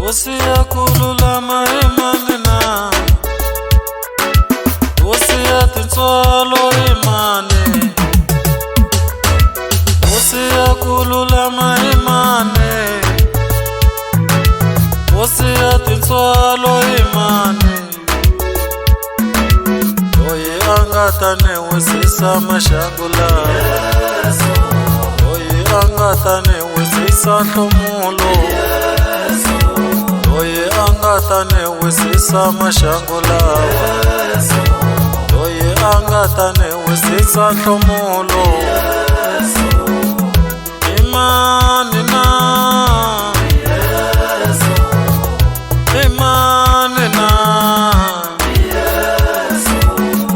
Hosi ya kululama imanina, hosi ya tintswalo imane, hosi ya kululama imane, hosi ya tintswalo imane. Oye angatane wisisa mashangula, oye angatane wisisa ntomulo, oye angatane wisisa mashangula, oye angatane wisisa ntomulo. Imani na, imani na,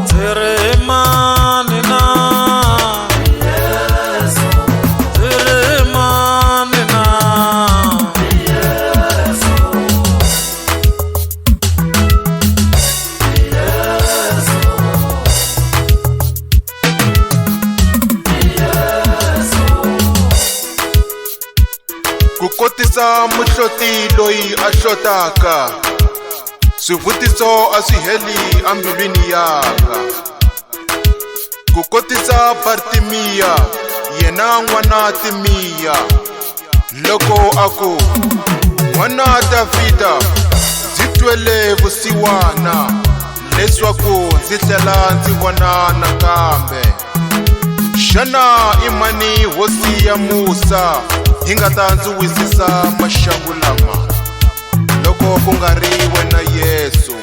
tere imani na, tere imani na. Kukotisa muhloti loyi a hlotaka, swivutiso a swi heli ambilwini yaka. Kukotisa Bartimiya, yena n'wana Timiya, loko aku n'wana Davhida, ndzi twele vusiwana leswaku ndzi tlhela ndzi vona nakambe. Xana i mani hosi ya Musa yi nga ta ndzi wisisa maxangu lama, loko ku nga ri wena Yesu?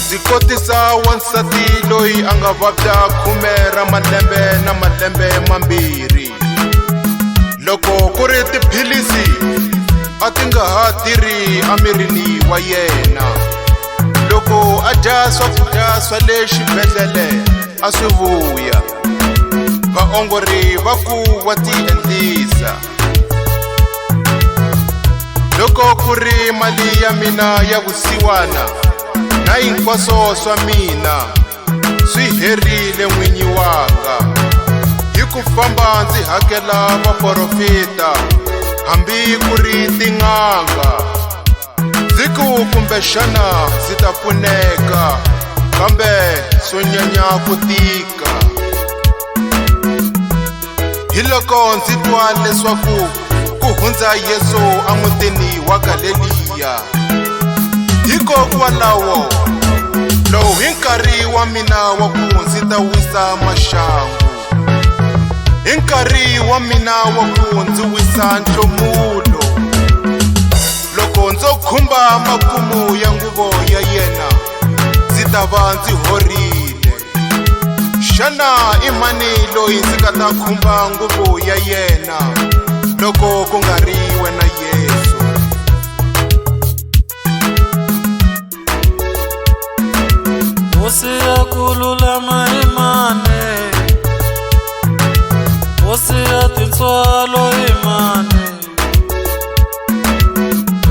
Ndzi kotisa wansati loyi a nga vabya 10 ra malembe na malembe mambirhi, loko ku ri tiphilisi a ti nga ha tirhi amirini wa yena. Loko a dya swakudya swa le xibedhlele a swi vuya, vaongori va ku wa ti endlisa. Loko ku ri mali ya mina ya vusiwana na hinkwaswo swa mina swi herile n'winyi wanga, hi ku famba ndzi hakela vaprofita hambi ku ri tin'anga. Ndzi ku kumbexana ndzi ta pfuneka, kambe swo nyanya ku tika. Hi loko ndzi twa leswaku ku hundza Yesu emutini wa Galileya, hikokwalaho lowu hi nkarhi wa mina wa ku ndzi ta wisa maxangu, hi nkarhi wa mina wa ku ndzi wisa ntomulo. Loko ndzo khumba makumu ya nguvo ya yena, ndzi ta va ndzi horile. Xana i mani loyi ndzi nga ta khumba nguvo ya yena, loko ku nga ri wena Yesu? Hosi ya kululama imane, hosi ya tintswalo imane,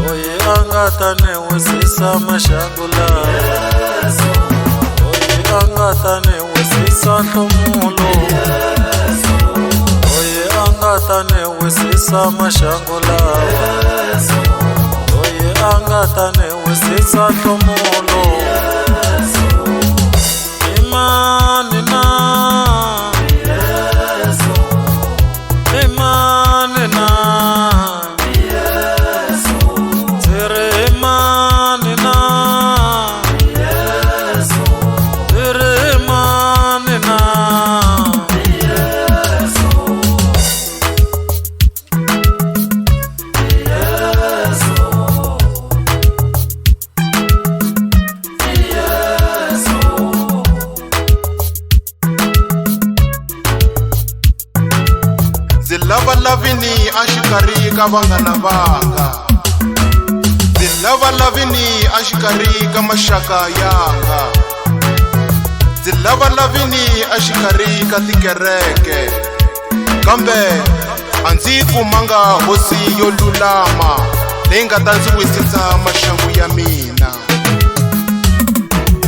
oye angatane wisisa mashangula, oye angatane wisisa ntomulo, oye angatane wisisa mashangula, oye angatane wisisa ntomulo. Imani na, imani na, tere imani na, tere imani na. Ndzi lavalavini exikarhi ka vanghana vanga, ndzi lavalavini exikarhi ka maxaka yanga, ndzi lavalavini exikarhi ka tikereke, kambe a ndzi kumanga hosi yo lulama leyi nga ta ndzi wisisa maxangu ya mina.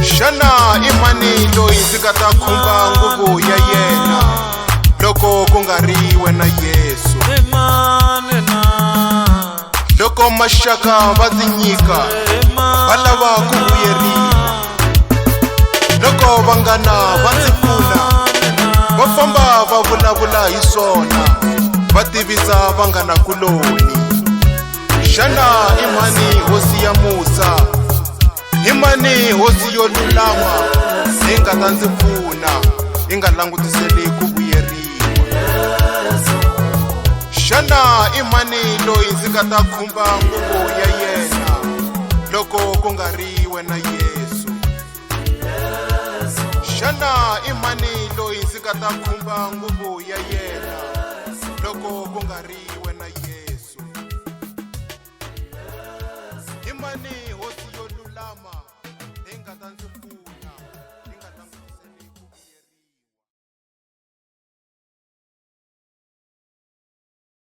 Xana i mani loyi ndzi nga ta khumba nguvu ya yena, loko ku nga ri wena Yesu? Imani na loko maxaka va ndzi nyika va lava ku vuyeriwa, loko vanghana va ndzi pfuna va famba va vulavula hi swona va tivisa vanghanakuloni. Xana i mani hosi ya Musa, i mani hosi yo lulama yi nga ta ndzi pfuna yi nga langutiseli ku vuyeriwa? Xana i mani loyi ndzi nga ta khumba nguvu ya yena loko ku nga ri wena Yesu? Xana i mani loyi ndzi nga ta khumba nguvu ya yena loko ku nga ri wena Yesu?